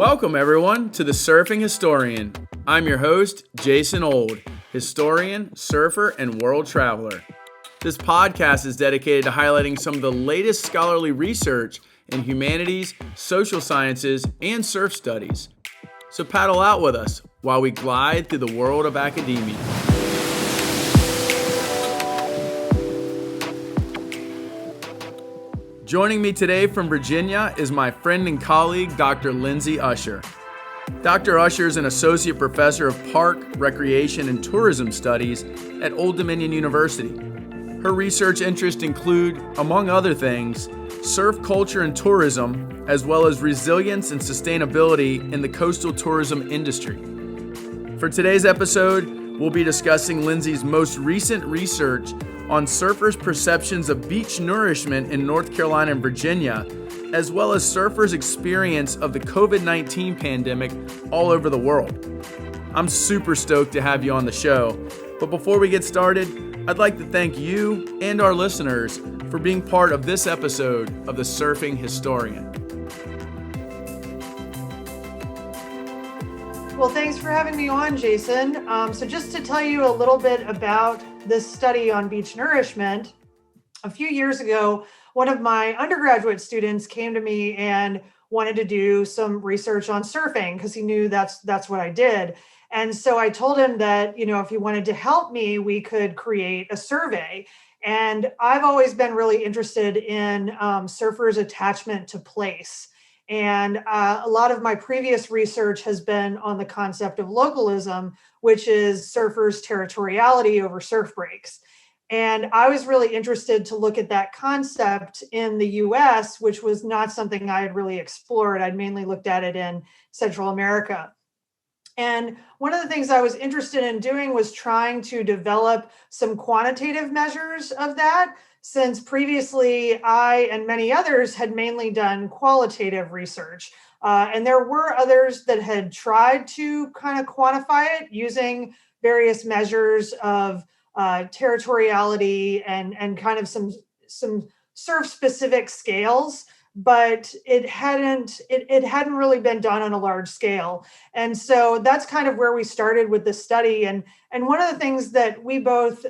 Welcome, everyone, to the Surfing Historian. I'm your host, Jason Old, historian, surfer, and world traveler. This podcast is dedicated to highlighting some of the latest scholarly research in humanities, social sciences, and surf studies. So paddle out with us while we glide through the world of academia. Joining me today from Virginia is my friend and colleague, Dr. Lindsay Usher. Dr. Usher is an associate professor of park, recreation, and tourism studies at Old Dominion University. Her research interests include, among other things, surf culture and tourism, as well as resilience and sustainability in the coastal tourism industry. For today's episode, we'll be discussing Lindsay's most recent research on surfers' perceptions of beach nourishment in North Carolina and Virginia, as well as surfers' experience of the COVID-19 pandemic all over the world. I'm super stoked to have you on the show, but before we get started, I'd like to thank you and our listeners for being part of this episode of the Surfing Historian. Well, thanks for having me on, Jason. So just to tell you a little bit about this study on beach nourishment, a few years ago, one of my undergraduate students came to me and wanted to do some research on surfing because he knew that's what I did. And so I told him that, if he wanted to help me, we could create a survey. And I've always been really interested in surfers' attachment to place. And a lot of my previous research has been on the concept of localism, which is surfers' territoriality over surf breaks. And I was really interested to look at that concept in the US, which was not something I had really explored. I'd mainly looked at it in Central America. And one of the things I was interested in doing was trying to develop some quantitative measures of that, since previously I and many others had mainly done qualitative research. And there were others that had tried to kind of quantify it using various measures of territoriality and kind of some surf specific scales, but it hadn't really been done on a large scale. And so that's kind of where we started with the study. And one of the things that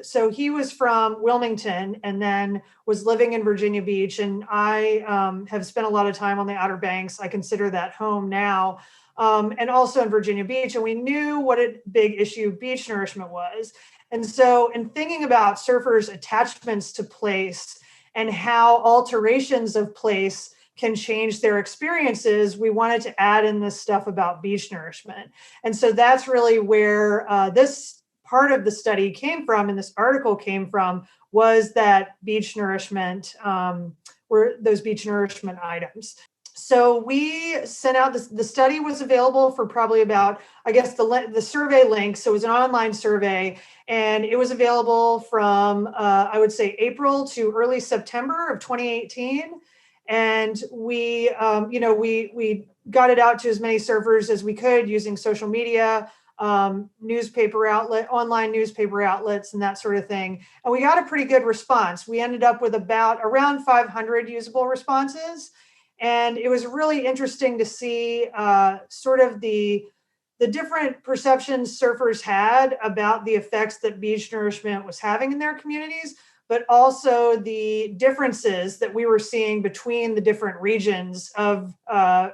so he was from Wilmington and then was living in Virginia Beach. And I have spent a lot of time on the Outer Banks. I consider that home now. And also in Virginia Beach. And we knew what a big issue beach nourishment was. And so in thinking about surfers' attachments to place and how alterations of place can change their experiences, we wanted to add in this stuff about beach nourishment. And so that's really where this part of the study came from, and this article came from, was that beach nourishment, were those beach nourishment items. So we sent out the study was available for probably about, I guess, the survey link. So it was an online survey, and it was available from, I would say, April to early September of 2018. And we got it out to as many surfers as we could using social media, online newspaper outlets, and that sort of thing. And we got a pretty good response. We ended up with around 500 usable responses. And it was really interesting to see sort of the different perceptions surfers had about the effects that beach nourishment was having in their communities, but also the differences that we were seeing between the different regions of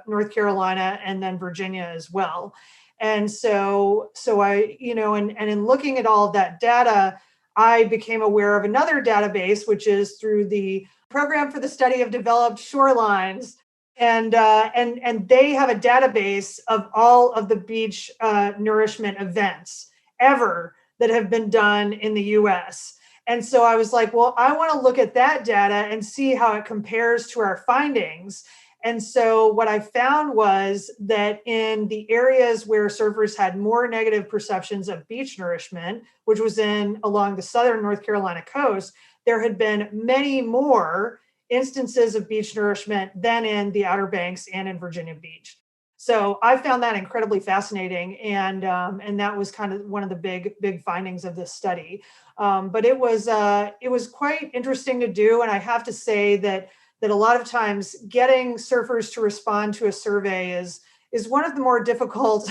North Carolina and then Virginia as well. And so I, and in looking at all of that data, I became aware of another database, which is through the Program for the Study of Developed Shorelines. And they have a database of all of the beach nourishment events ever that have been done in the US. And so I was like, well, I want to look at that data and see how it compares to our findings. And so what I found was that in the areas where surfers had more negative perceptions of beach nourishment, which was along the southern North Carolina coast, there had been many more instances of beach nourishment than in the Outer Banks and in Virginia Beach. So I found that incredibly fascinating, and that was kind of one of the big findings of this study. But it was quite interesting to do, and I have to say that a lot of times getting surfers to respond to a survey is is one of the more difficult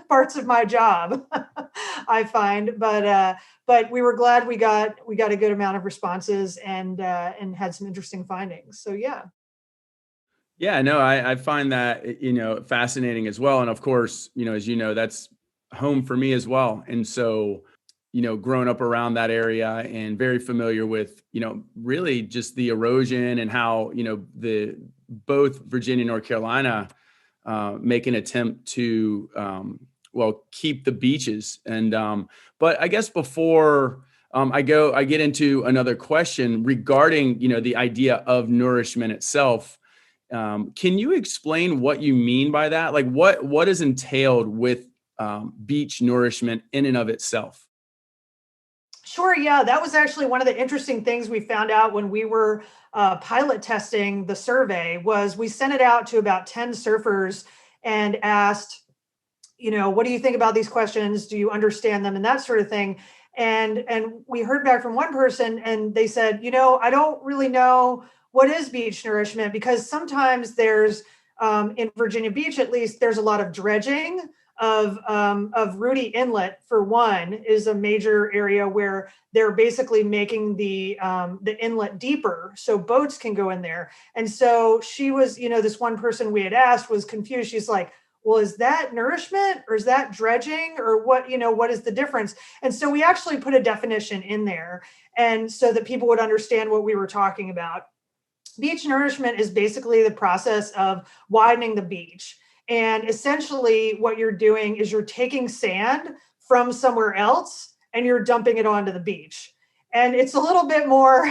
parts of my job, I find. But we were glad we got a good amount of responses and had some interesting findings. So yeah. Yeah, no, I find that, fascinating as well. And of course, as you know, that's home for me as well. And so, growing up around that area and very familiar with, really just the erosion and how, the both Virginia and North Carolina make an attempt to, keep the beaches. And, but I guess before I get into another question regarding, the idea of nourishment itself. Can you explain what you mean by that? Like what is entailed with beach nourishment in and of itself? Sure. Yeah, that was actually one of the interesting things we found out when we were pilot testing the survey. Was we sent it out to about 10 surfers and asked, what do you think about these questions? Do you understand them? And that sort of thing. And we heard back from one person and they said, I don't really know what is beach nourishment, because sometimes there's in Virginia Beach, at least, there's a lot of dredging of Rudy Inlet. For one, is a major area where they're basically making the inlet deeper so boats can go in there. And so she was, this one person we had asked was confused. She's like, well, is that nourishment or is that dredging, or what is the difference? And so we actually put a definition in there, and so that people would understand what we were talking about. Beach nourishment is basically the process of widening the beach. And essentially what you're doing is you're taking sand from somewhere else and you're dumping it onto the beach. And it's a little bit more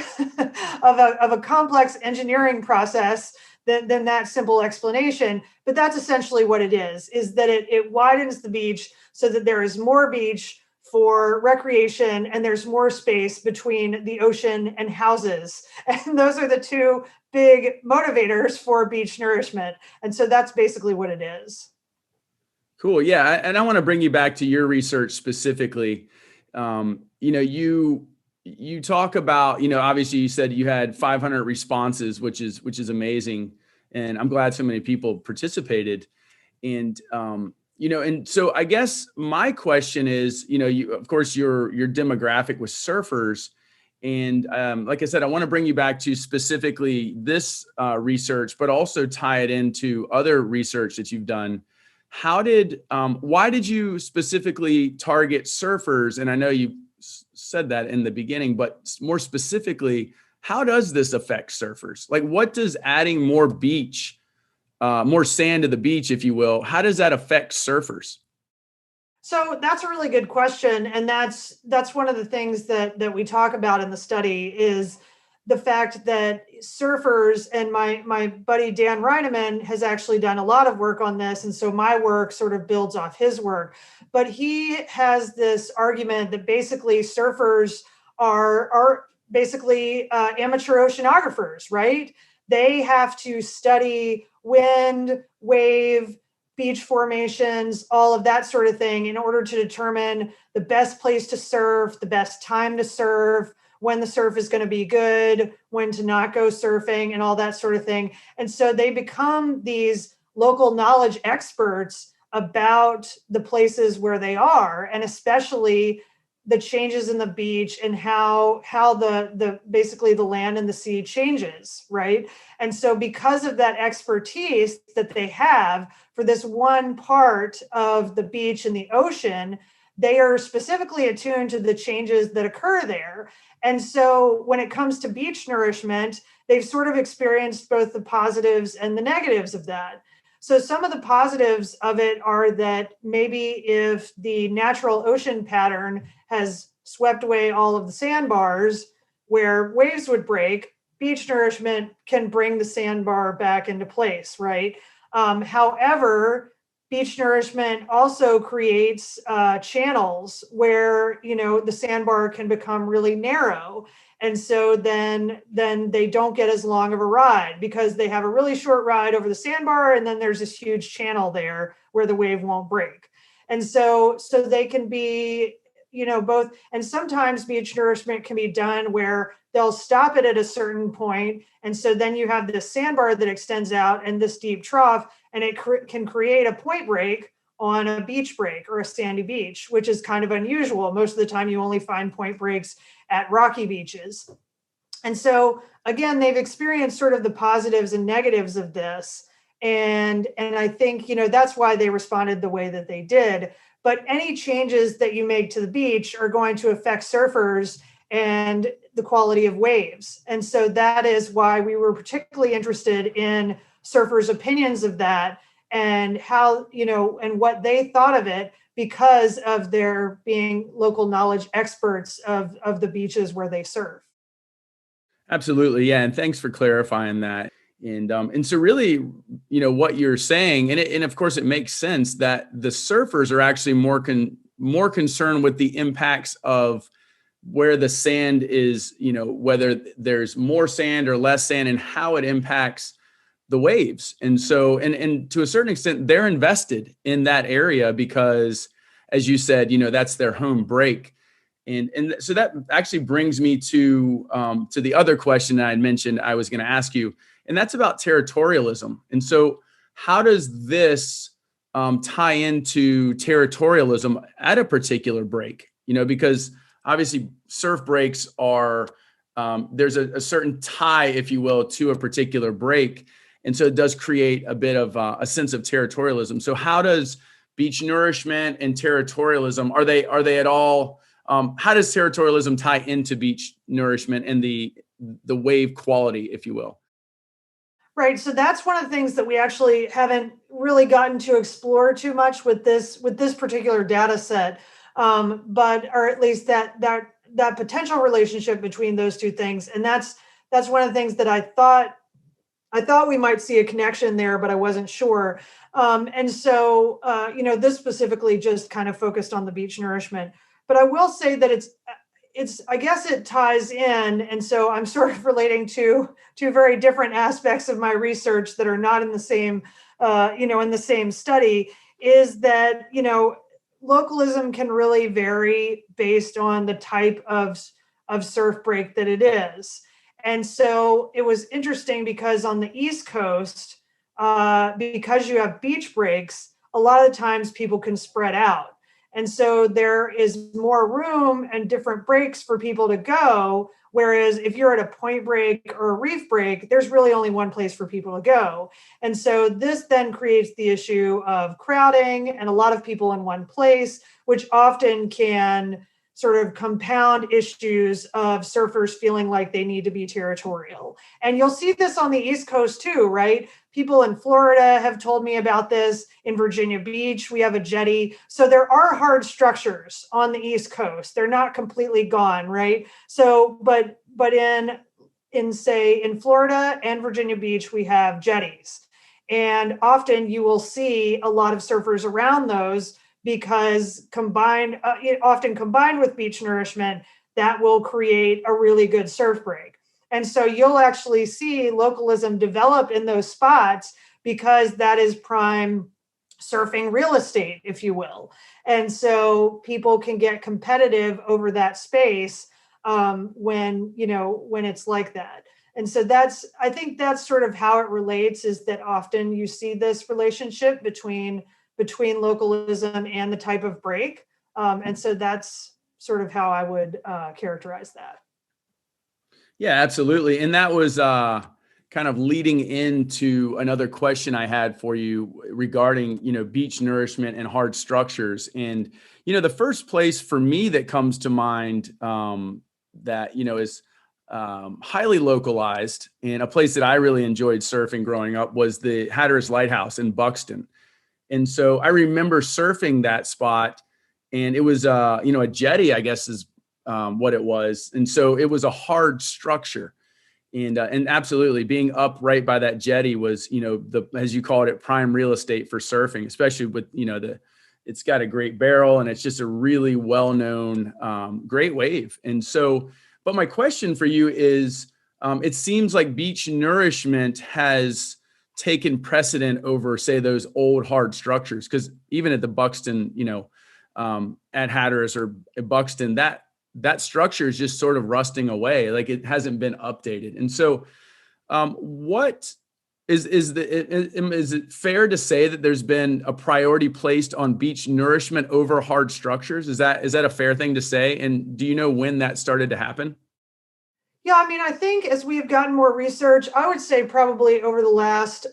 of a complex engineering process than that simple explanation. But that's essentially what it is that it widens the beach so that there is more beach for recreation and there's more space between the ocean and houses. And those are the two big motivators for beach nourishment. And so that's basically what it is. Cool. Yeah. And I want to bring you back to your research specifically. You talk about, obviously you said you had 500 responses, which is amazing. And I'm glad so many people participated. And, and so I guess my question is, of course, your demographic was surfers. And like I said, I want to bring you back to specifically this research, but also tie it into other research that you've done. Why did you specifically target surfers? And I know you said that in the beginning, but more specifically, how does this affect surfers? Like, what does adding more sand to the beach, if you will, how does that affect surfers? So that's a really good question. And that's one of the things that we talk about in the study is the fact that surfers, and my buddy Dan Reineman has actually done a lot of work on this. And so my work sort of builds off his work. But he has this argument that basically surfers are basically amateur oceanographers, right? They have to study wind, wave, beach formations, all of that sort of thing in order to determine the best place to surf, the best time to surf, when the surf is going to be good, when to not go surfing, and all that sort of thing. And so they become these local knowledge experts about the places where they are, and especially the changes in the beach and how the basically the land and the sea changes, right? And so because of that expertise that they have for this one part of the beach and the ocean, they are specifically attuned to the changes that occur there. And so when it comes to beach nourishment, they've sort of experienced both the positives and the negatives of that. So some of the positives of it are that maybe if the natural ocean pattern has swept away all of the sandbars where waves would break, beach nourishment can bring the sandbar back into place, right? However, beach nourishment also creates channels where, the sandbar can become really narrow. And so then they don't get as long of a ride because they have a really short ride over the sandbar. And then there's this huge channel there where the wave won't break. And so they can be, both, and sometimes beach nourishment can be done where they'll stop it at a certain point. And so then you have this sandbar that extends out and this deep trough, and it can create a point break on a beach break or a sandy beach, which is kind of unusual. Most of the time you only find point breaks at rocky beaches. And so again, they've experienced sort of the positives and negatives of this. And I think, that's why they responded the way that they did. But any changes that you make to the beach are going to affect surfers and the quality of waves. And so that is why we were particularly interested in surfers' opinions of that and how, and what they thought of it, because of their being local knowledge experts of the beaches where they surf. Absolutely. Yeah. And thanks for clarifying that. And so really, what you're saying, and of course it makes sense that the surfers are actually more concerned with the impacts of where the sand is, whether there's more sand or less sand and how it impacts the waves. And so, and to a certain extent, they're invested in that area because, as you said, that's their home break. And so that actually brings me to the other question that I mentioned I was going to ask you, and that's about territorialism. And so how does this tie into territorialism at a particular break? Because obviously surf breaks are, there's a certain tie, if you will, to a particular break. And so it does create a bit of a sense of territorialism. So how does beach nourishment and territorialism, are they at all, how does territorialism tie into beach nourishment and the wave quality, if you will? Right. So that's one of the things that we actually haven't really gotten to explore too much with this particular data set. Or at least that potential relationship between those two things. And that's one of the things that I thought we might see a connection there, but I wasn't sure. And so, this specifically just kind of focused on the beach nourishment. But I will say that I guess it ties in. And so I'm sort of relating to two very different aspects of my research that are not in the same, in the same study, is that, localism can really vary based on the type of surf break that it is. And so it was interesting because on the East Coast, because you have beach breaks, a lot of the times people can spread out. And so there is more room and different breaks for people to go. Whereas if you're at a point break or a reef break, there's really only one place for people to go. And so this then creates the issue of crowding and a lot of people in one place, which often can sort of compound issues of surfers feeling like they need to be territorial. And you'll see this on the East Coast too, right? People in Florida have told me about this. In Virginia Beach, we have a jetty. So there are hard structures on the East Coast. They're not completely gone, right? So, but in Florida and Virginia Beach, we have jetties. And often you will see a lot of surfers around those because often combined with beach nourishment, that will create a really good surf break. And so you'll actually see localism develop in those spots because that is prime surfing real estate, if you will. And so people can get competitive over that space when it's like that. And so I think that's sort of how it relates, is that often you see this relationship between localism and the type of break. And so that's sort of how I would characterize that. Yeah, absolutely. And that was kind of leading into another question I had for you regarding, beach nourishment and hard structures. And, the first place for me that comes to mind that, is highly localized and a place that I really enjoyed surfing growing up was the Hatteras Lighthouse in Buxton. And so I remember surfing that spot, and it was, a jetty, I guess is what it was. And so it was a hard structure, and absolutely being up right by that jetty was, as you called it, prime real estate for surfing, especially with, it's got a great barrel and it's just a really well-known, great wave. And so, but my question for you is, it seems like beach nourishment has taken precedent over, say, those old hard structures, because even at the Buxton, at Hatteras or at Buxton, that structure is just sort of rusting away. Like it hasn't been updated. And so what is it fair to say that there's been a priority placed on beach nourishment over hard structures? Is that a fair thing to say? And do you know when that started to happen? Yeah, I mean, I think as we've gotten more research, I would say probably over the last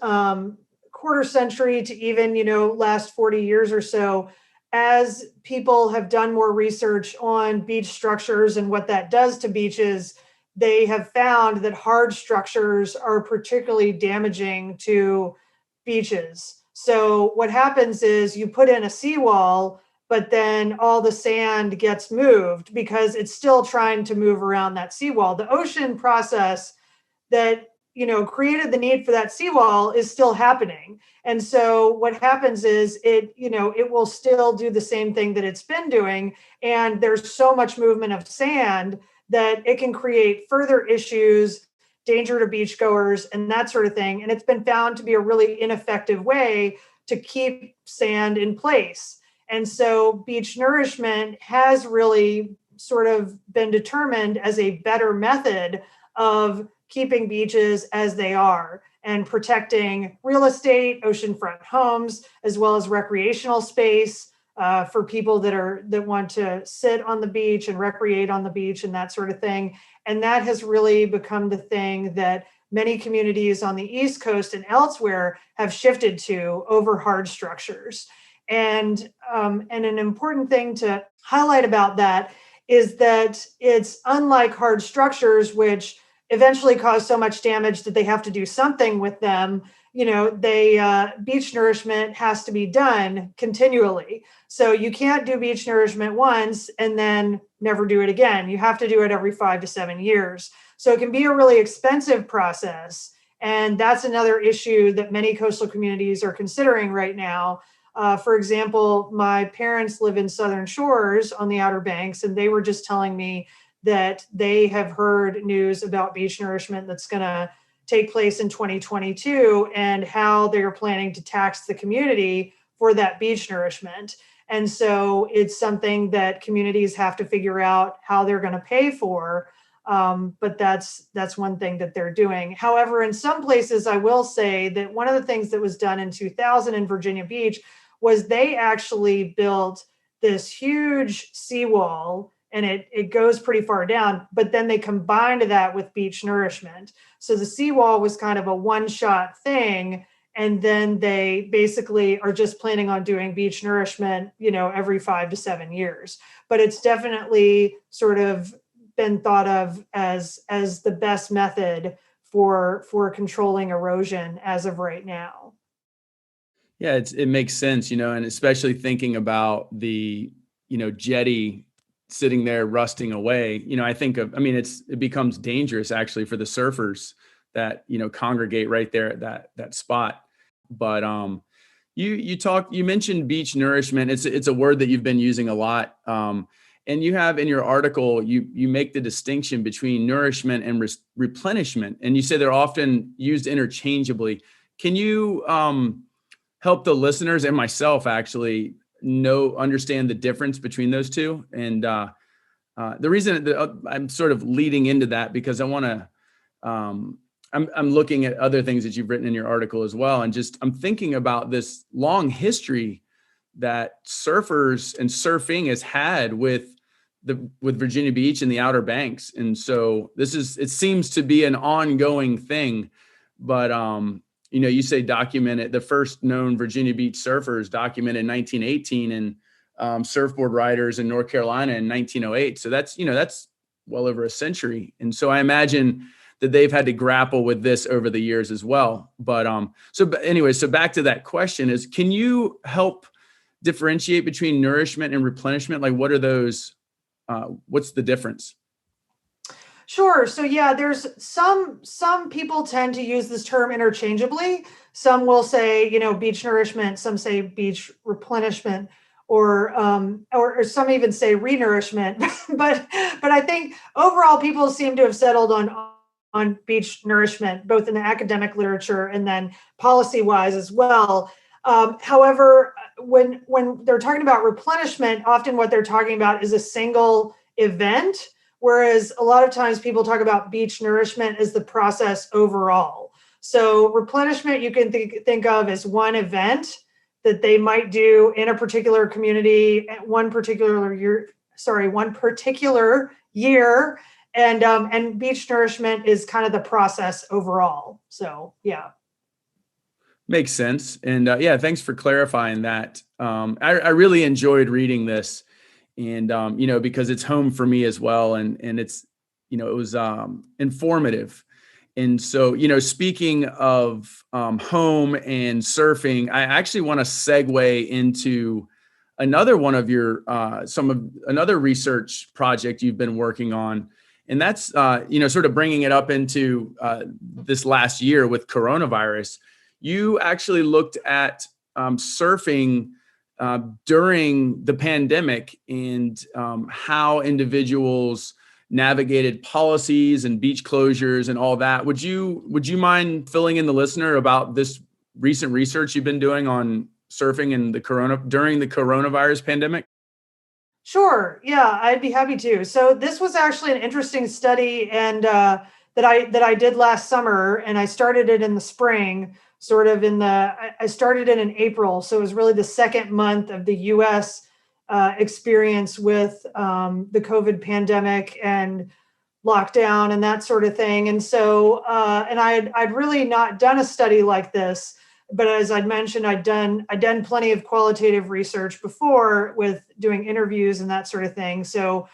quarter century to even, last 40 years or so, as people have done more research on beach structures and what that does to beaches, they have found that hard structures are particularly damaging to beaches. So what happens is you put in a seawall, but then all the sand gets moved because it's still trying to move around that seawall. The ocean process that created the need for that seawall is still happening. And so what happens is it will still do the same thing that it's been doing. And there's so much movement of sand that it can create further issues, danger to beachgoers, and that sort of thing. And it's been found to be a really ineffective way to keep sand in place. And so beach nourishment has really sort of been determined as a better method of keeping beaches as they are and protecting real estate, oceanfront homes, as well as recreational space for people that want to sit on the beach and recreate on the beach and that sort of thing. And that has really become the thing that many communities on the East Coast and elsewhere have shifted to over hard structures. And an important thing to highlight about that is that it's unlike hard structures, which eventually cause so much damage that they have to do something with them. Beach nourishment has to be done continually. So you can't do beach nourishment once and then never do it again. You have to do it every 5 to 7 years. So it can be a really expensive process. And that's another issue that many coastal communities are considering right now. For example, my parents live in Southern Shores on the Outer Banks, and they were just telling me that they have heard news about beach nourishment that's going to take place in 2022 and how they are planning to tax the community for that beach nourishment. And so it's something that communities have to figure out how they're going to pay for. But that's one thing that they're doing. However, in some places, I will say that one of the things that was done in 2000 in Virginia Beach was they actually built this huge seawall, and it goes pretty far down, but then they combined that with beach nourishment. So the seawall was kind of a one-shot thing, and then they basically are just planning on doing beach nourishment, every 5 to 7 years. But it's definitely sort of been thought of as the best method for controlling erosion as of right now. Yeah, it makes sense, and especially thinking about the, jetty sitting there rusting away. It becomes dangerous actually for the surfers that, congregate right there at that spot. But you mentioned beach nourishment. It's a word that you've been using a lot. And you have in your article, you make the distinction between nourishment and replenishment, and you say they're often used interchangeably. Can you help the listeners and myself actually understand the difference between those two? And the reason that I'm sort of leading into that because I want to, I'm looking at other things that you've written in your article as well, and I'm thinking about this long history that surfers and surfing has had with Virginia Beach and the Outer Banks. And so it seems to be an ongoing thing, but you say documented, the first known Virginia Beach surfers documented in 1918 and surfboard riders in North Carolina in 1908. So that's well over a century. And so I imagine that they've had to grapple with this over the years as well. But so back to that question is, can you help differentiate between nourishment and replenishment? Like what are those, what's the difference? Sure. So yeah, there's some people tend to use this term interchangeably. Some will say, beach nourishment, some say beach replenishment, or some even say renourishment. but I think overall people seem to have settled on beach nourishment, both in the academic literature and then policy wise as well. However, when they're talking about replenishment, often what they're talking about is a single event, whereas a lot of times people talk about beach nourishment as the process overall. So replenishment you can think of as one event that they might do in a particular community at one particular year, and beach nourishment is kind of the process overall. So yeah. Makes sense. And yeah, thanks for clarifying that. I really enjoyed reading this, and because it's home for me as well, and it's it was informative. And so speaking of home and surfing, I actually want to segue into another one of your another research project you've been working on, and that's sort of bringing it up into this last year with coronavirus. You actually looked at surfing during the pandemic, and how individuals navigated policies and beach closures and all that. Would you mind filling in the listener about this recent research you've been doing on surfing and during the coronavirus pandemic? Sure. Yeah, I'd be happy to. So this was actually an interesting study, and that I did last summer, and I started it in the spring. I started it in April, so it was really the second month of the U.S. Experience with the COVID pandemic and lockdown and that sort of thing. And so, and I'd really not done a study like this. But as I'd mentioned, I'd done plenty of qualitative research before with doing interviews and that sort of thing. So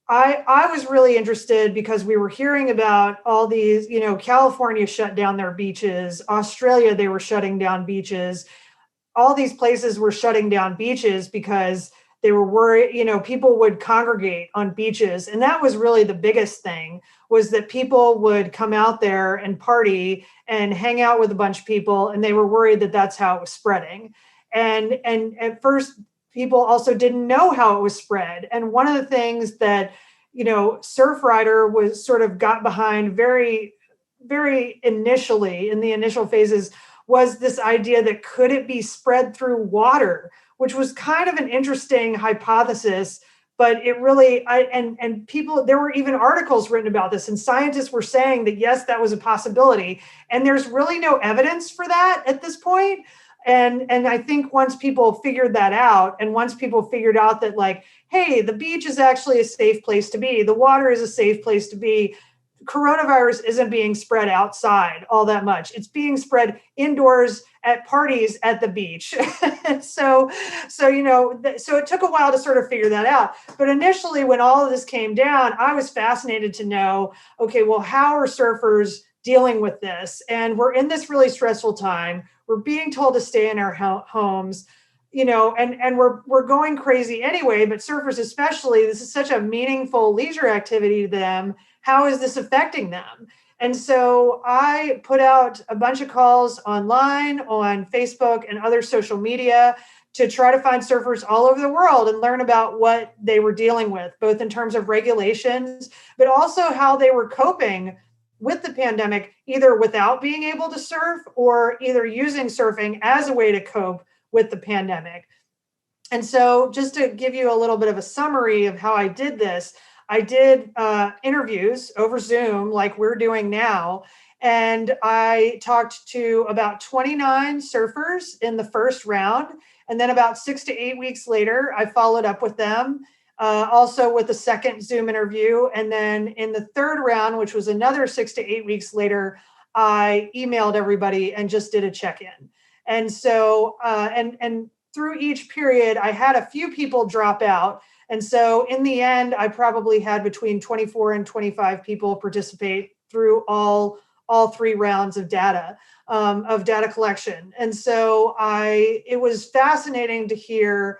I was really interested because we were hearing about all these, California shut down their beaches, Australia, they were shutting down beaches. All these places were shutting down beaches because they were worried, people would congregate on beaches. And that was really the biggest thing, was that people would come out there and party and hang out with a bunch of people. And they were worried that that's how it was spreading. And at first, people also didn't know how it was spread. And one of the things that, Surfrider was sort of got behind very, very initially in the initial phases was this idea that could it be spread through water, which was kind of an interesting hypothesis, but it really, and people, there were even articles written about this, and scientists were saying that, yes, that was a possibility. And there's really no evidence for that at this point. And I think once people figured that out, and once people figured out that, like, hey, the beach is actually a safe place to be, the water is a safe place to be, coronavirus isn't being spread outside all that much. It's being spread indoors at parties at the beach. so it took a while to sort of figure that out. But initially, when all of this came down, I was fascinated to know, okay, well, how are surfers dealing with this? And we're in this really stressful time. We're being told to stay in our homes, and we're going crazy anyway, but surfers especially, this is such a meaningful leisure activity to them. How is this affecting them? And so I put out a bunch of calls online, on Facebook and other social media, to try to find surfers all over the world and learn about what they were dealing with, both in terms of regulations, but also how they were coping with the pandemic, either without being able to surf or either using surfing as a way to cope with the pandemic. And so just to give you a little bit of a summary of how I did this, I did interviews over Zoom like we're doing now. And I talked to about 29 surfers in the first round. And then about 6 to 8 weeks later, I followed up with them, also with a second Zoom interview. And then in the third round, which was another 6 to 8 weeks later, I emailed everybody and just did a check-in. And so, and through each period, I had a few people drop out. And so in the end, I probably had between 24 and 25 people participate through all three rounds of data collection. And so it was fascinating to hear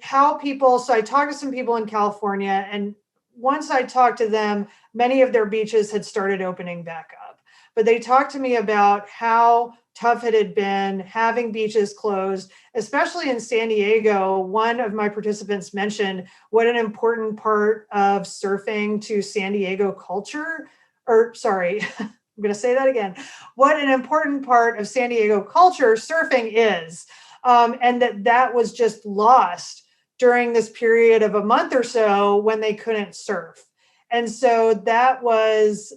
how people, so I talked to some people in California, and once I talked to them, many of their beaches had started opening back up. But they talked to me about how tough it had been having beaches closed, especially in San Diego. One of my participants mentioned what an important part of surfing to San Diego culture, I'm going to say that again. What an important part of San Diego culture surfing is. and that was just lost during this period of a month or so when they couldn't surf. And so that was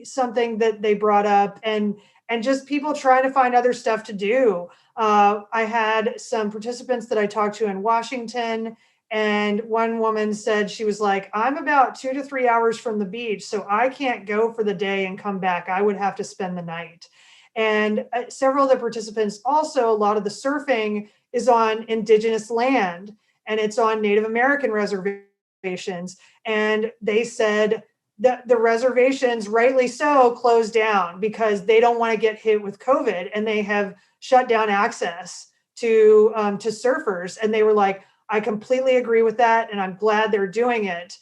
something that they brought up, and just people trying to find other stuff to do. I had some participants that I talked to in Washington, and one woman said, she was like, I'm about 2 to 3 hours from the beach, so I can't go for the day and come back. I would have to spend the night. And several of the participants also, a lot of the surfing is on indigenous land, and it's on Native American reservations. And they said that the reservations, rightly so, closed down because they don't want to get hit with COVID, and they have shut down access to surfers. And they were like, I completely agree with that, and I'm glad they're doing it.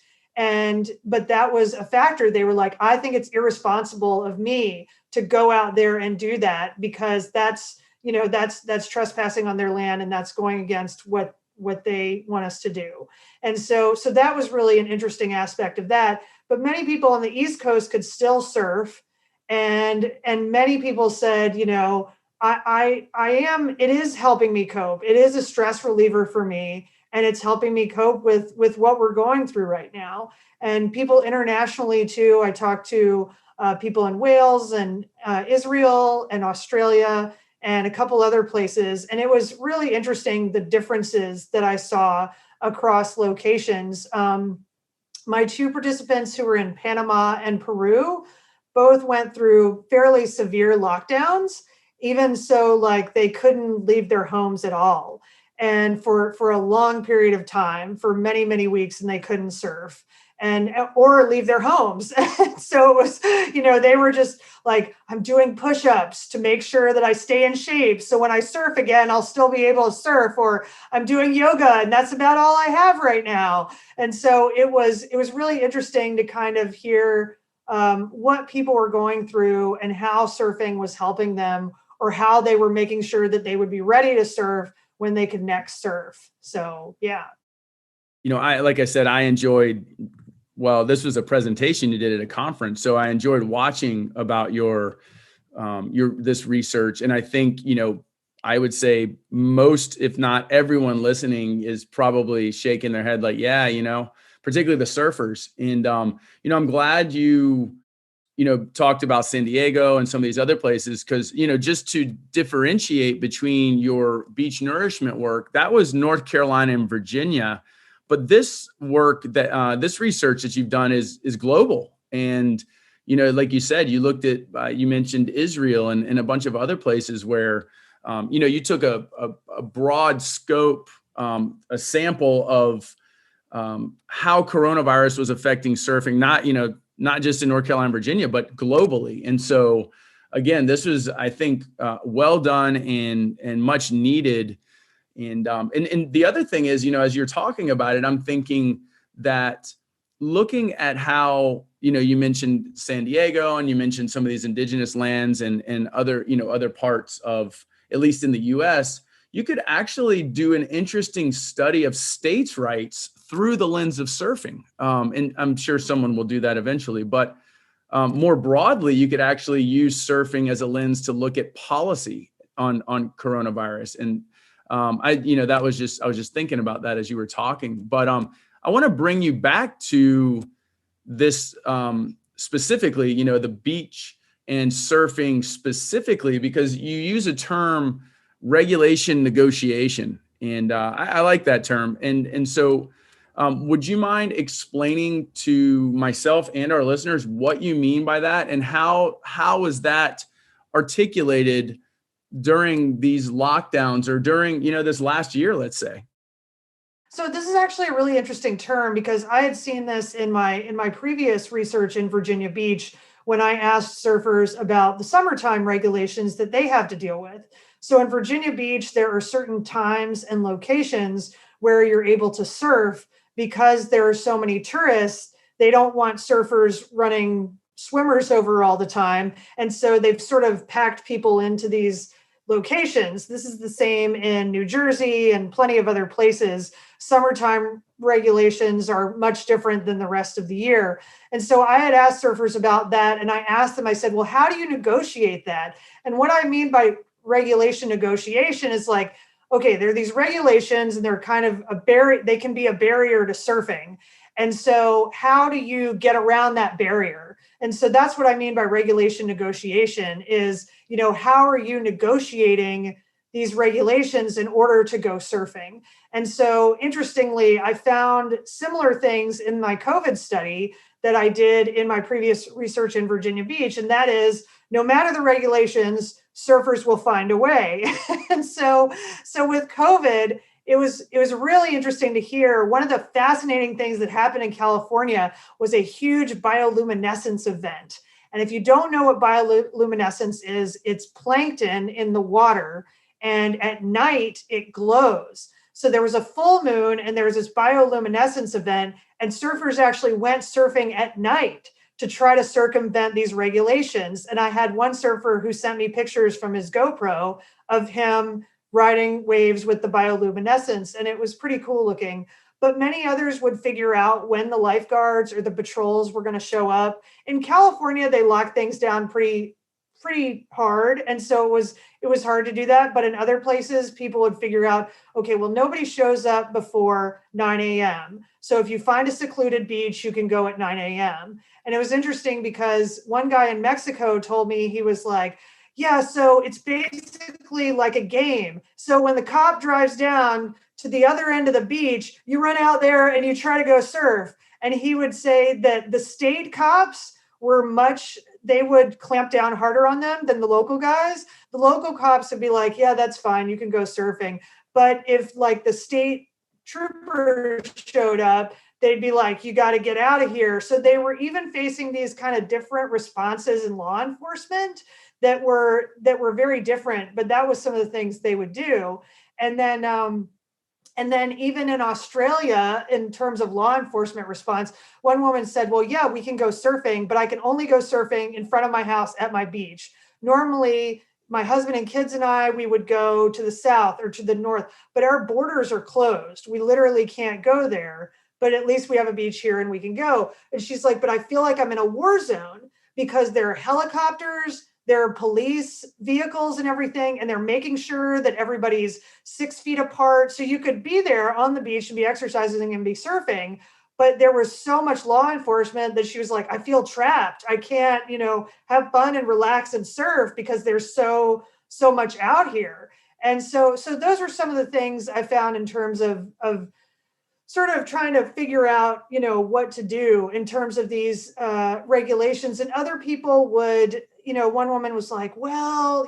But that was a factor. They were like, I think it's irresponsible of me to go out there and do that, because that's trespassing on their land, and that's going against what they want us to do. And so that was really an interesting aspect of that. But many people on the East Coast could still surf. And many people said, it is helping me cope. It is a stress reliever for me. And it's helping me cope with what we're going through right now. And people internationally too. I talked to people in Wales and Israel and Australia and a couple other places. And it was really interesting, the differences that I saw across locations. My two participants who were in Panama and Peru both went through fairly severe lockdowns, even so, like, they couldn't leave their homes at all. And for a long period of time, for many, many weeks, and they couldn't surf or leave their homes. So it was, they were just like, I'm doing push-ups to make sure that I stay in shape, so when I surf again, I'll still be able to surf, or I'm doing yoga and that's about all I have right now. And so it was really interesting to kind of hear what people were going through and how surfing was helping them, or how they were making sure that they would be ready to surf when they could next surf. So, yeah. Like I said, I enjoyed, this was a presentation you did at a conference. So I enjoyed watching about your this research. And I think, I would say most, if not everyone listening, is probably shaking their head like, yeah, particularly the surfers. And, I'm glad you talked about San Diego and some of these other places, because, just to differentiate between your beach nourishment work, that was North Carolina and Virginia. But this work this research that you've done is global. And, like you said, you looked at, you mentioned Israel and a bunch of other places where, you took a broad scope, a sample of how coronavirus was affecting surfing, not just in North Carolina and Virginia, but globally. And so, again, this was, I think, well done and much needed. And the other thing is, as you're talking about it, I'm thinking that looking at how, you mentioned San Diego and you mentioned some of these indigenous lands and other, other parts of, at least in the US, you could actually do an interesting study of states' rights through the lens of surfing. And I'm sure someone will do that eventually, but more broadly, you could actually use surfing as a lens to look at policy on coronavirus. And I was just thinking about that as you were talking, but I want to bring you back to this specifically, the beach and surfing specifically, because you use a term, regulation negotiation. And I like that term. And so would you mind explaining to myself and our listeners what you mean by that, and how is that articulated during these lockdowns or during, this last year, let's say? So this is actually a really interesting term, because I had seen this in my previous research in Virginia Beach when I asked surfers about the summertime regulations that they have to deal with. So in Virginia Beach, there are certain times and locations where you're able to surf, because there are so many tourists. They don't want surfers running swimmers over all the time. And so they've sort of packed people into these locations. This is the same in New Jersey and plenty of other places. Summertime regulations are much different than the rest of the year. And so I had asked surfers about that, and I asked them, I said, well, how do you negotiate that? And what I mean by regulation negotiation is like, okay, there are these regulations and they're kind of they can be a barrier to surfing. And so how do you get around that barrier? And so that's what I mean by regulation negotiation is, how are you negotiating these regulations in order to go surfing? And so interestingly, I found similar things in my COVID study that I did in my previous research in Virginia Beach. And that is, no matter the regulations, surfers will find a way. And so with COVID, it was really interesting to hear. One of the fascinating things that happened in California was a huge bioluminescence event. And if you don't know what bioluminescence is, it's plankton in the water, and at night it glows. So there was a full moon and there was this bioluminescence event, and surfers actually went surfing at night to try to circumvent these regulations. And I had one surfer who sent me pictures from his GoPro of him riding waves with the bioluminescence, and it was pretty cool looking. But many others would figure out when the lifeguards or the patrols were going to show up. In California, they locked things down pretty hard, and so it was hard to do that. But in other places, people would figure out, okay, well, nobody shows up before 9 a.m. So if you find a secluded beach, you can go at 9 a.m. And it was interesting because one guy in Mexico told me, he was like, yeah, so it's basically like a game. So when the cop drives down to the other end of the beach, you run out there and you try to go surf. And he would say that the state cops they would clamp down harder on them than the local guys. The local cops would be like, yeah, that's fine, you can go surfing. But if like the state troopers showed up, they'd be like, you got to get out of here. So they were even facing these kind of different responses in law enforcement that were very different, but that was some of the things they would do. And then even in Australia, in terms of law enforcement response, one woman said, well, yeah, we can go surfing, but I can only go surfing in front of my house at my beach. Normally, my husband and kids and I, we would go to the south or to the north, but our borders are closed. We literally can't go there, but at least we have a beach here and we can go. And she's like, but I feel like I'm in a war zone because there are helicopters, there are police vehicles and everything, and they're making sure that everybody's 6 feet apart. So you could be there on the beach and be exercising and be surfing, but there was so much law enforcement that she was like, I feel trapped. I can't, have fun and relax and surf because there's so much out here. And so those were some of the things I found in terms of sort of trying to figure out, what to do in terms of these regulations. And other people would, one woman was like, well,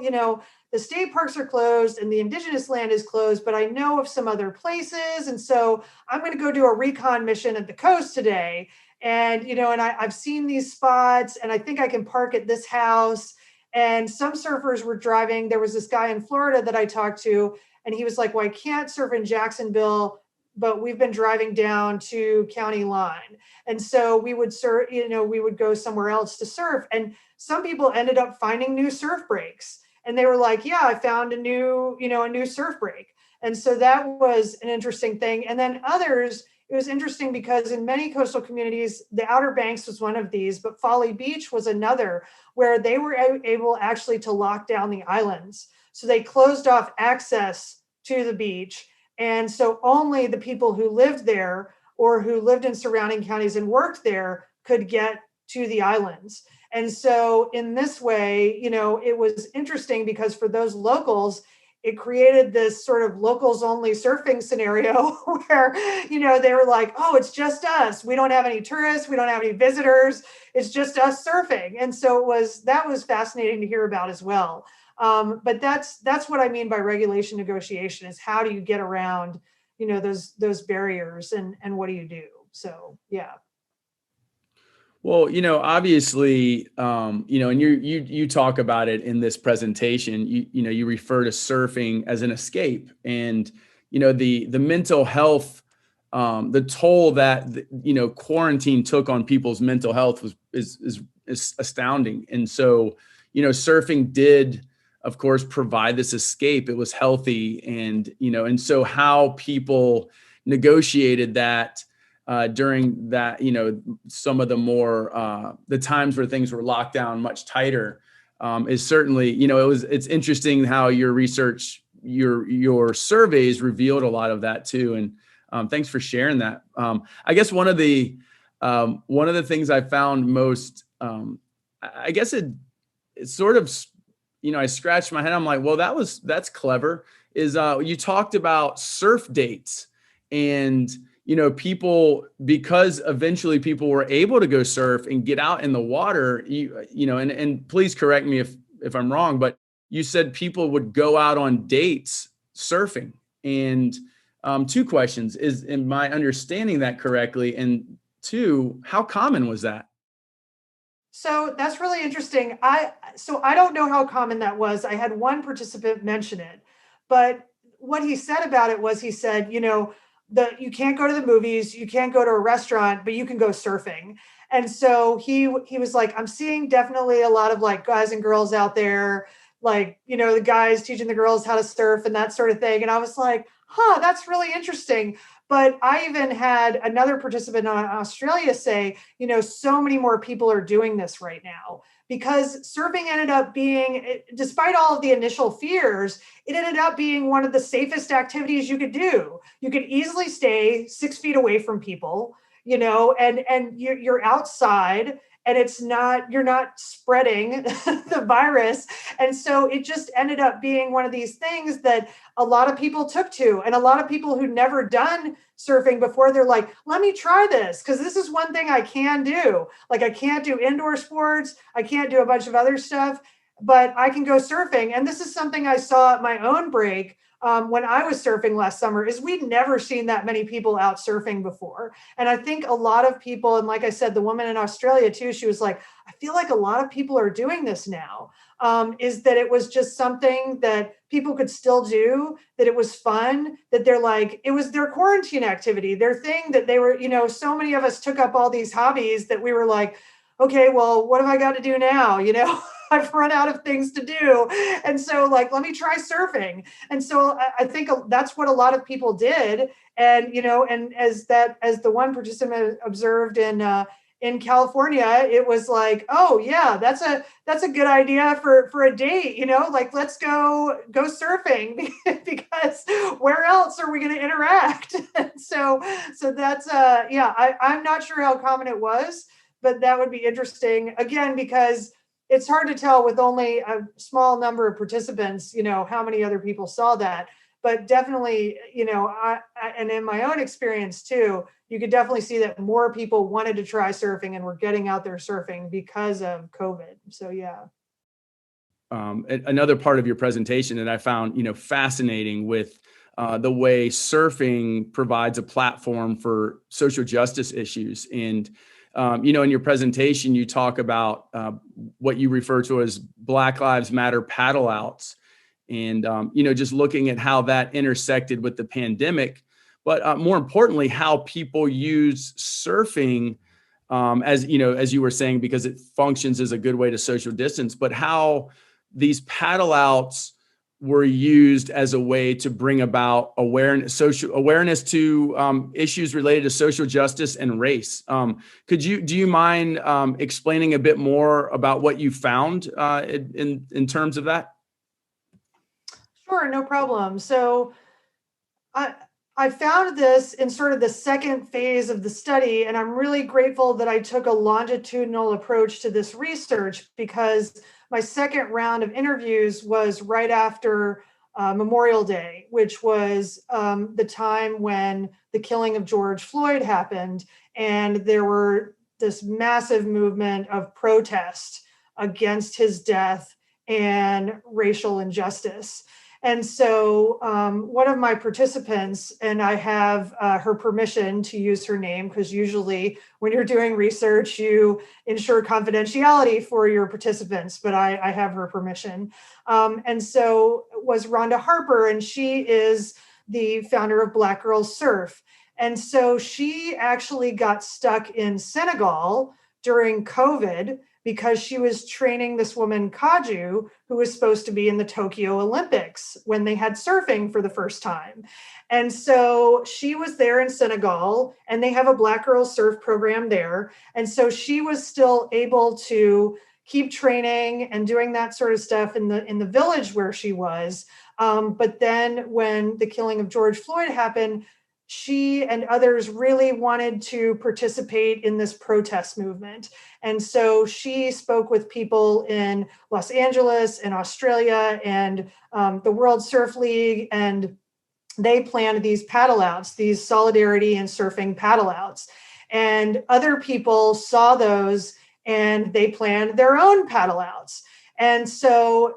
the state parks are closed and the indigenous land is closed, but I know of some other places. And so I'm going to go do a recon mission at the coast today. And, I've seen these spots and I think I can park at this house. And some surfers were driving. There was this guy in Florida that I talked to, and he was like, well, I can't surf in Jacksonville, but we've been driving down to county line. And so we would surf, we would go somewhere else to surf. And some people ended up finding new surf breaks. And they were like, yeah, I found a new surf break. And so that was an interesting thing. And then others, it was interesting because in many coastal communities, the Outer Banks was one of these, but Folly Beach was another, where they were able actually to lock down the islands. So they closed off access to the beach. And so only the people who lived there or who lived in surrounding counties and worked there could get to the islands. And so in this way, it was interesting because for those locals, it created this sort of locals only surfing scenario where, they were like, oh, it's just us. We don't have any tourists. We don't have any visitors. It's just us surfing. And so that was fascinating to hear about as well. But that's what I mean by regulation negotiation is how do you get around, those barriers and what do you do? So, yeah. Well, obviously, and you talk about it in this presentation, you refer to surfing as an escape and, the mental health, the toll that, quarantine took on people's mental health is astounding. And so, surfing did, of course, provide this escape. It was healthy. And so how people negotiated that, during that, some of the more, the times where things were locked down much tighter, is certainly, it's interesting how your research, your surveys revealed a lot of that too. And thanks for sharing that. I guess one of the things I found most, I guess it's sort of, I scratched my head. I'm like, well, that's clever. Is you talked about surf dates and, people, because eventually people were able to go surf and get out in the water, and please correct me if I'm wrong, but you said people would go out on dates surfing. And two questions: am I understanding that correctly? And two, how common was that? So that's really interesting. I don't know how common that was. I had one participant mention it, but what he said about it was he said, you can't go to the movies, you can't go to a restaurant, but you can go surfing. And so he was like, I'm seeing definitely a lot of like guys and girls out there, like, the guys teaching the girls how to surf and that sort of thing. And I was like, that's really interesting. But I even had another participant in Australia say, so many more people are doing this right now because surfing ended up being, despite all of the initial fears, it ended up being one of the safest activities you could do. You could easily stay 6 feet away from people, and you're outside and you're not spreading the virus. And so it just ended up being one of these things that a lot of people took to, and a lot of people who never done surfing before, they're like, let me try this, because this is one thing I can do. Like, I can't do indoor sports, I can't do a bunch of other stuff, but I can go surfing. And this is something I saw at my own break when I was surfing last summer, is we'd never seen that many people out surfing before. And I think a lot of people, and like I said, the woman in Australia too, she was like, I feel like a lot of people are doing this now. Is that it was just something that people could still do, that it was fun, that it was their quarantine activity, their thing that they were, so many of us took up all these hobbies that we were like, okay, well, what have I got to do now? I've run out of things to do. And so let me try surfing. And so I think that's what a lot of people did. And, and as the one participant observed in California, it was like, oh yeah, that's a good idea for a date, let's go surfing because where else are we going to interact? so that's I'm not sure how common it was, but that would be interesting again, because it's hard to tell with only a small number of participants, how many other people saw that. But definitely, and in my own experience too, you could definitely see that more people wanted to try surfing and were getting out there surfing because of COVID. So, yeah. Another part of your presentation that I found, fascinating with the way surfing provides a platform for social justice issues. And, in your presentation, you talk about what you refer to as Black Lives Matter paddle outs. And, just looking at how that intersected with the pandemic, but more importantly, how people use surfing as you were saying, because it functions as a good way to social distance, but how these paddle outs were used as a way to bring about social awareness to issues related to social justice and race. Do you mind explaining a bit more about what you found in terms of that? Sure, no problem. So I found this in sort of the second phase of the study, and I'm really grateful that I took a longitudinal approach to this research, because my second round of interviews was right after Memorial Day, which was the time when the killing of George Floyd happened, and there were this massive movement of protest against his death and racial injustice. And so one of my participants, and I have her permission to use her name, because usually when you're doing research, you ensure confidentiality for your participants, but I have her permission. And so was Rhonda Harper, and she is the founder of Black Girls Surf. And so she actually got stuck in Senegal during COVID, because she was training this woman, Kaju, who was supposed to be in the Tokyo Olympics when they had surfing for the first time. And so she was there in Senegal, and they have a Black Girls Surf program there. And so she was still able to keep training and doing that sort of stuff in the village where she was. But then when the killing of George Floyd happened, she and others really wanted to participate in this protest movement. And so she spoke with people in Los Angeles and Australia and the World Surf League, and they planned these paddle outs, these solidarity and surfing paddle outs. And other people saw those and they planned their own paddle outs. And so,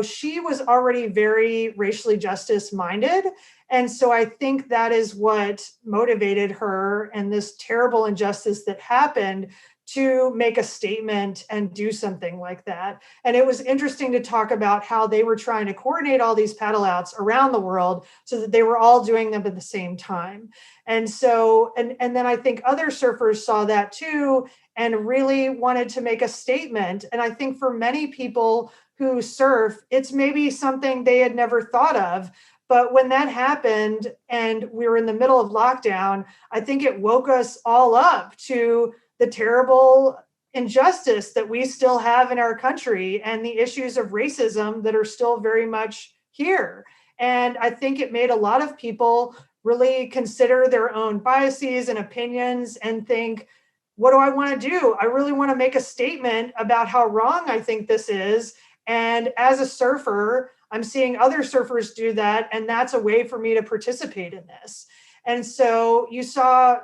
she was already very racially justice minded. And so I think that is what motivated her and this terrible injustice that happened to make a statement and do something like that. And it was interesting to talk about how they were trying to coordinate all these paddle outs around the world so that they were all doing them at the same time. And so, and then I think other surfers saw that too and really wanted to make a statement. And I think for many people who surf, it's maybe something they had never thought of. But when that happened and we were in the middle of lockdown, I think it woke us all up to the terrible injustice that we still have in our country and the issues of racism that are still very much here. And I think it made a lot of people really consider their own biases and opinions and think, what do I want to do? I really want to make a statement about how wrong I think this is. And as a surfer, I'm seeing other surfers do that. And that's a way for me to participate in this. And so you saw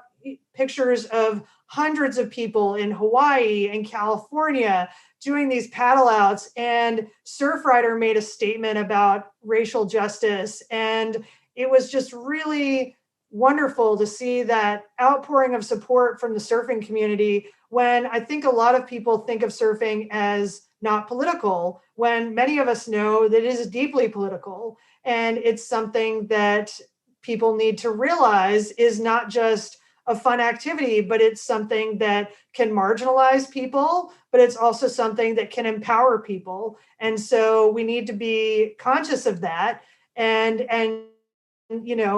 pictures of hundreds of people in Hawaii and California doing these paddle outs, and Surfrider made a statement about racial justice. And it was just really wonderful to see that outpouring of support from the surfing community when I think a lot of people think of surfing as not political, when many of us know that it is deeply political. And it's something that people need to realize is not just a fun activity, but it's something that can marginalize people, but it's also something that can empower people. And so we need to be conscious of that and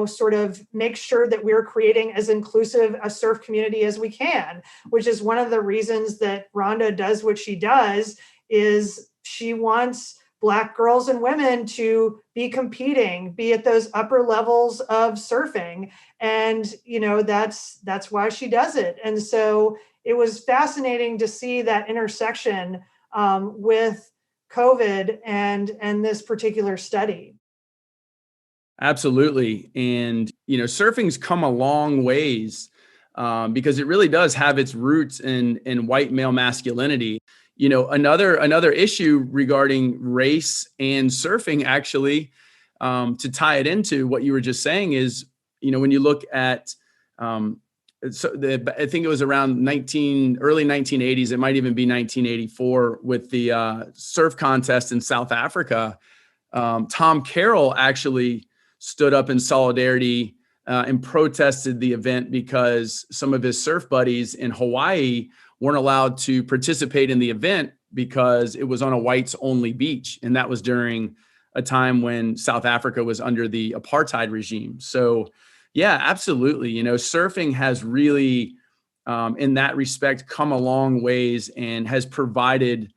sort of make sure that we're creating as inclusive a surf community as we can, which is one of the reasons that Rhonda does what she does, is she wants Black girls and women to be competing, be at those upper levels of surfing. And, that's why she does it. And so it was fascinating to see that intersection with COVID and this particular study. Absolutely. And, surfing's come a long ways because it really does have its roots in white male masculinity. Another issue regarding race and surfing, actually, to tie it into what you were just saying is, when you look at, I think it was around early 1980s, it might even be 1984 with the surf contest in South Africa. Tom Carroll actually stood up in solidarity and protested the event because some of his surf buddies in Hawaii weren't allowed to participate in the event because it was on a whites only beach. And that was during a time when South Africa was under the apartheid regime. So yeah, absolutely. Surfing has really, in that respect, come a long ways and has provided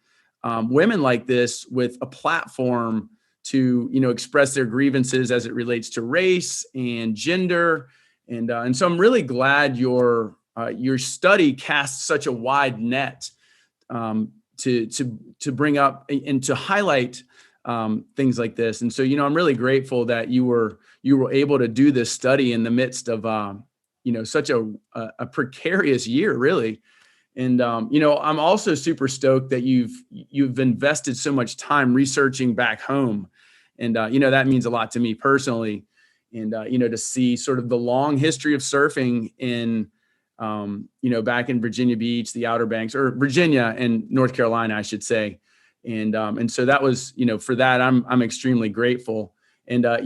women like this with a platform to, express their grievances as it relates to race and gender. And so I'm really glad your study casts such a wide net to bring up and to highlight things like this. And so, I'm really grateful that you were able to do this study in the midst of, such a precarious year, really. And, I'm also super stoked that you've invested so much time researching back home. And, that means a lot to me personally. And, to see sort of the long history of surfing in, back in Virginia Beach, the Outer Banks, or Virginia and North Carolina, I should say. And so that was, for that, I'm extremely grateful. And, I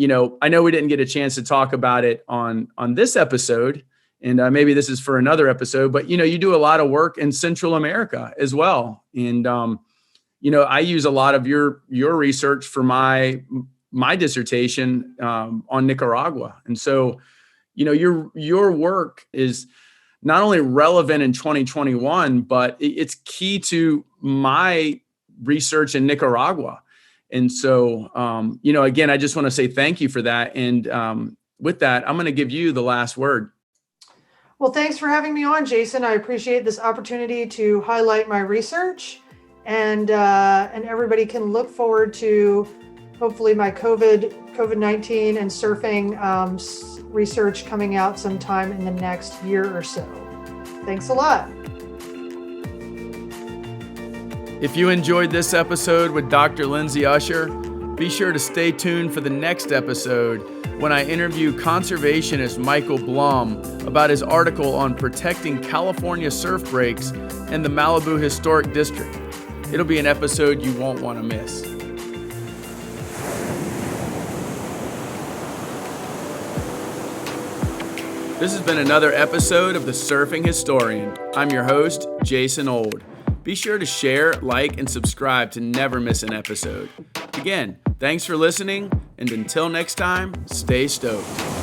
know we didn't get a chance to talk about it on this episode, and maybe this is for another episode, but, you do a lot of work in Central America as well. And, I use a lot of your research for my dissertation on Nicaragua. And so, your work is not only relevant in 2021, but it's key to my research in Nicaragua. And so, again, I just want to say thank you for that. And with that, I'm going to give you the last word. Well, thanks for having me on, Jason. I appreciate this opportunity to highlight my research, and everybody can look forward to hopefully my COVID-19 and surfing research coming out sometime in the next year or so. Thanks a lot. If you enjoyed this episode with Dr. Lindsay Usher, be sure to stay tuned for the next episode when I interview conservationist Michael Blum about his article on protecting California surf breaks and the Malibu Historic District. It'll be an episode you won't want to miss. This has been another episode of The Surfing Historian. I'm your host, Jason Old. Be sure to share, like, and subscribe to never miss an episode. Again, thanks for listening, and until next time, stay stoked.